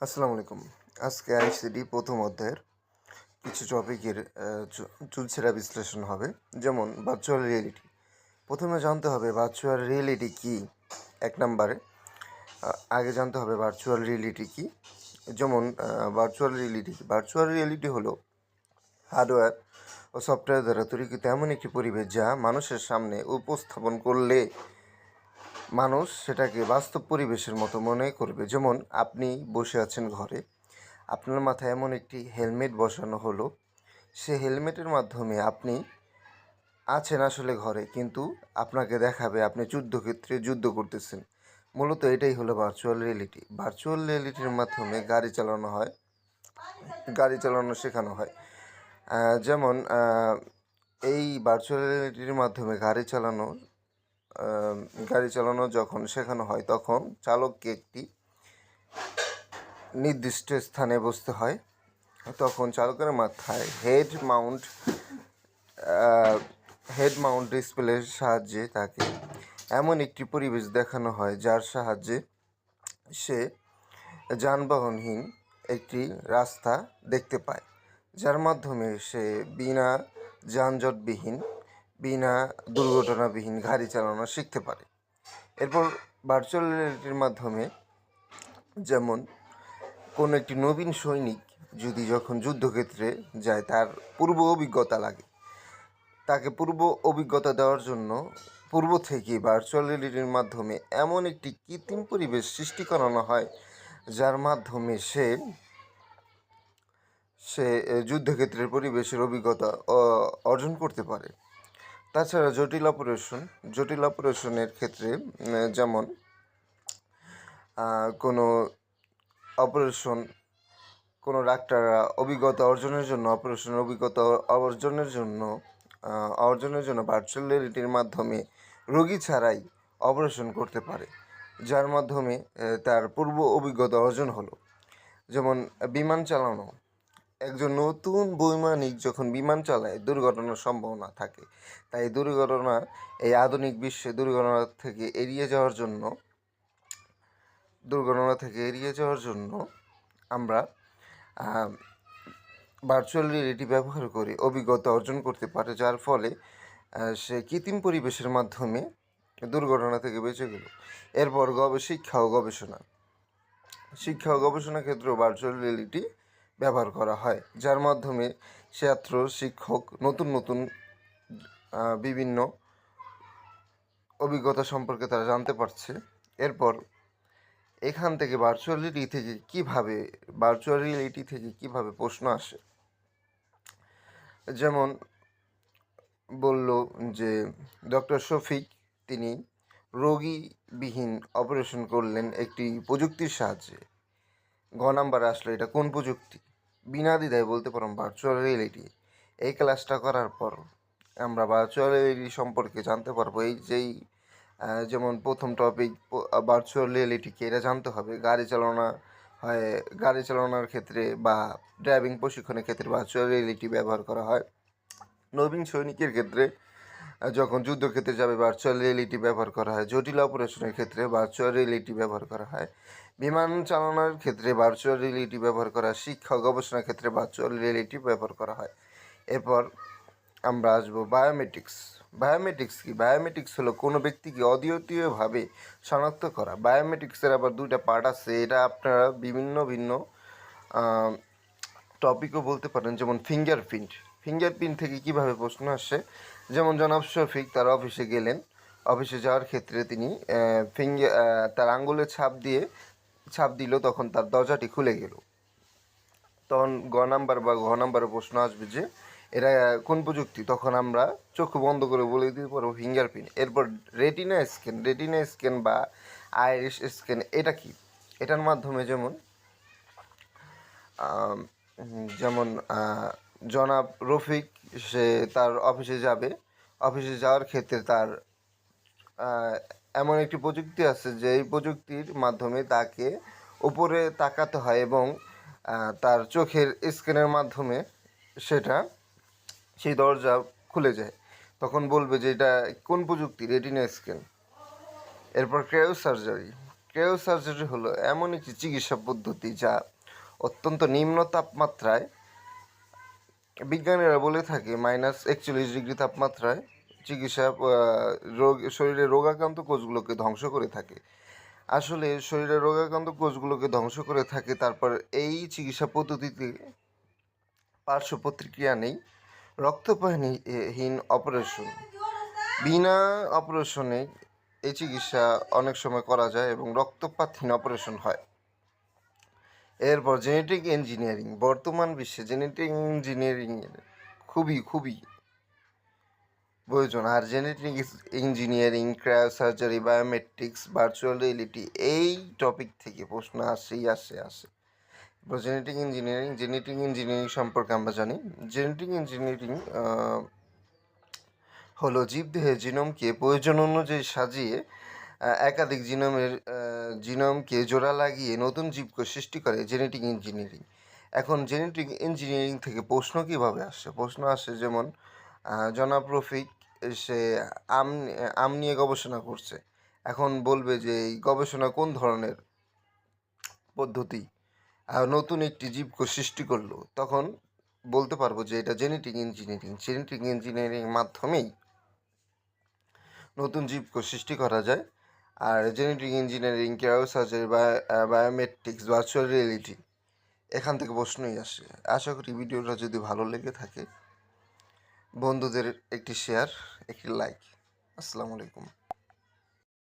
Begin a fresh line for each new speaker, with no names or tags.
আসসালামু আলাইকুম। আজকে আইসিটি প্রথম অধ্যায়ের কিছু টপিকের চুলচেরা বিশ্লেষণ হবে। যেমন ভার্চুয়াল রিয়েলিটি। প্রথমে জানতে হবে ভার্চুয়াল রিয়েলিটি কী। ১ নাম্বারে আগে জানতে হবে ভার্চুয়াল রিয়েলিটি কী। যেমন ভার্চুয়াল রিয়েলিটি হলো হার্ডওয়্যার ও সফটওয়্যার দ্বারা তৈরিকৃত এমন একটি পরিবেশ যা মানুষের সামনে উপস্থাপন করলে মানুষ সেটাকে বাস্তব পরিবেশের মতো মনে করবে। যেমন আপনি বসে আছেন ঘরে, আপনার মাথায় এমন একটি হেলমেট বসানো হলো, সে হেলমেটের মাধ্যমে আপনি আছেন আসলে ঘরে, কিন্তু আপনাকে দেখাবে আপনি যুদ্ধক্ষেত্রে যুদ্ধ করতেছেন। মূলত এটাই হলো ভার্চুয়াল রিয়েলিটি। ভার্চুয়াল রিয়েলিটির মাধ্যমে গাড়ি চালানো শেখানো হয়। যেমন এই ভার্চুয়াল রিয়েলিটির মাধ্যমে গাড়ি চালানো যখন শেখানো হয় তখন চালককে একটি নির্দিষ্ট স্থানে বসতে হয়। তখন চালকের মাথায় হেড মাউন্ট ডিসপ্লের সাহায্যে তাকে এমন একটি পরিবেশ দেখানো হয় যার সাহায্যে সে যানবাহনহীন একটি রাস্তা দেখতে পায়, যার মাধ্যমে সে বিনা যানজটবিহীন, বিনা দুর্ঘটনাবিহীন গাড়ি চালানো শিখতে পারে। এরপর ভার্চুয়াল রিয়েলিটির মাধ্যমে যেমন কোনো একটি নবীন সৈনিক যখন যুদ্ধক্ষেত্রে যায়, তার পূর্ব অভিজ্ঞতা লাগে। তাকে পূর্ব অভিজ্ঞতা দেওয়ার জন্য পূর্ব থেকেই ভার্চুয়াল রিয়েলিটির মাধ্যমে এমন একটি কৃত্রিম পরিবেশ সৃষ্টি করানো হয় যার মাধ্যমে সে যুদ্ধক্ষেত্রের পরিবেশের অভিজ্ঞতা অর্জন করতে পারে। তাছাড়া জটিল অপারেশনের ক্ষেত্রে যেমন কোনো ডাক্তাররা অপারেশনের অভিজ্ঞতা অর্জনের জন্য ভার্চুয়াল রিয়েলিটির মাধ্যমে রোগী ছাড়াই অপারেশন করতে পারে, যার মাধ্যমে তার পূর্ব অভিজ্ঞতা অর্জন হলো। যেমন বিমান চালানো, একজন নতুন বৈমানিক যখন বিমান চালায় দুর্ঘটনার সম্ভাবনা থাকে, তাই এই আধুনিক বিশ্বে দুর্ঘটনা থেকে এড়িয়ে যাওয়ার জন্য আমরা ভার্চুয়াল রিয়েলিটি ব্যবহার করে অভিজ্ঞতা অর্জন করতে পারে, যার ফলে সে কৃত্রিম পরিবেশের মাধ্যমে দুর্ঘটনা থেকে বেঁচে গেল। এরপর শিক্ষা ও গবেষণা ক্ষেত্রেও ভার্চুয়াল রিয়েলিটি ব্যবহার করা হয়, যার মাধ্যমে ছাত্র শিক্ষক নতুন বিভিন্ন অভিজ্ঞতা সম্পর্কে তারা জানতে পারছে। এরপর এখান থেকে ভার্চুয়াল রিয়েলিটি থেকে কিভাবে প্রশ্ন আসে, যেমন বলল যে ডক্টর শফিক তিনি রোগীবিহীন অপারেশন করলেন একটি প্রযুক্তির সাহায্যে। নাম্বারে আসলে এটা কোন প্রযুক্তি? বিনা দ্বিধায় বলতে পারলাম ভার্চুয়াল রিয়েলিটি। এই ক্লাসটা করার পর আমরা ভার্চুয়াল রিয়েলিটি সম্পর্কে জানতে পারবো। যেমন প্রথম টপিক ভার্চুয়াল রিয়েলিটিকে এটা জানতে হবে। গাড়ি চালানোর ক্ষেত্রে বা ড্রাইভিং প্রশিক্ষণের ক্ষেত্রে ভার্চুয়াল রিয়েলিটি ব্যবহার করা হয়। নবীন সৈনিকের ক্ষেত্রে যখন যুদ্ধক্ষেত্রে যাবে ভার্চুয়াল রিয়েলিটি ব্যবহার করা হয়। জটিল অপারেশনের ক্ষেত্রে ভার্চুয়াল রিয়েলিটি ব্যবহার করা হয়। বিমান চালানোর ক্ষেত্রে ভার্চুয়াল রিয়েলিটি ব্যবহার করা হয়। শিক্ষা ও গবেষণার ক্ষেত্রে ভার্চুয়াল রিয়েলিটি ব্যবহার করা হয়। এরপর আমরা আসবো বায়োমেট্রিক্স কি? বায়োমেট্রিক্স হলো কোনো ব্যক্তিকে অদ্বিতীয়ভাবে শনাক্ত করা। বায়োমেট্রিক্সের আবার 2টা পার্ট আছে, এটা আপনারা ভিন্ন টপিকও বলতে পারেন। যেমন ফিঙ্গারপ্রিন্ট থেকে কিভাবে প্রশ্ন আসে, যেমন জনাব শফিক তার অফিসে যাওয়ার ক্ষেত্রে তিনি তার আঙ্গুলের ছাপ দিল, তখন তার দরজাটি খুলে গেল। তখন ঘ নাম্বারে প্রশ্ন আসবে যে এরা কোন প্রযুক্তি? তখন আমরা চোখ বন্ধ করে বলে দিতে পারবো ফিঙ্গারপ্রিন্ট। এরপর রেটিনা স্ক্যান বা আইরিশ স্ক্যান, এটা কি? এটার মাধ্যমে যেমন জনাব রফিক সে তার অফিসে যাওয়ার ক্ষেত্রে তার এমন একটি প্রযুক্তি আছে যে এই প্রযুক্তির মাধ্যমে তাকে উপরে তাকাতে হয় এবং তার চোখের স্ক্যানের মাধ্যমে সেই দরজা খুলে যায়। তখন বলবে যে এটা কোন প্রযুক্তি? Retina scan. এরপর ক্রায়োসার্জারি হলো এমন একটি চিকিৎসা পদ্ধতি যা অত্যন্ত নিম্ন তাপমাত্রায়, বিজ্ঞানীরা বলে থাকে -41 ডিগ্রি তাপমাত্রায় চিকিৎসা শরীরের রোগাক্রান্ত কোষগুলোকে ধ্বংস করে থাকে। আসলে শরীরের রোগাক্রান্ত কোষগুলোকে ধ্বংস করে থাকে। তারপর এই চিকিৎসা পদ্ধতিতে পার্শ্ব প্রতিক্রিয়া নেই। রক্তপাতহীন অপারেশন, বিনা অপারেশনে এই চিকিৎসা অনেক সময় করা যায় এবং রক্তপাতহীন অপারেশন হয়। এরপর জেনেটিক ইঞ্জিনিয়ারিং। বর্তমান বিশ্বে জেনেটিক ইঞ্জিনিয়ারিংয়ের খুবই প্রয়োজন। আর genetic engineering, cryosurgery, biometrics, virtual reality, এই টপিক থেকে প্রশ্ন আসে। এবার জেনেটিক ইঞ্জিনিয়ারিং সম্পর্কে আমরা জানি। জেনেটিক ইঞ্জিনিয়ারিং হলো জীবদেহের জিনোমকে প্রয়োজন অনুযায়ী সাজিয়ে একাধিক জিনোমকে জোড়া লাগিয়ে নতুন জীবকে সৃষ্টি করে জেনেটিক ইঞ্জিনিয়ারিং। এখন জেনেটিক ইঞ্জিনিয়ারিং থেকে প্রশ্ন কীভাবে আসে? প্রশ্ন আসে যেমন জনাব রফিক, সে আম নিয়ে গবেষণা করছে। এখন বলবে যে এই গবেষণা কোন ধরনের পদ্ধতি, নতুন একটি জীবকে সৃষ্টি করলো, তখন বলতে পারবো যে এটা জেনেটিক ইঞ্জিনিয়ারিং মাধ্যমেই নতুন জীবকে সৃষ্টি করা যায়। আর genetic engineering, cryosurgery, biometrics, virtual reality, এখান থেকে প্রশ্নই আসে। আশা করি ভিডিওটা যদি ভালো লেগে থাকে, বন্ধুদের একটি শেয়ার, একটি লাইক। আসসালামু আলাইকুম।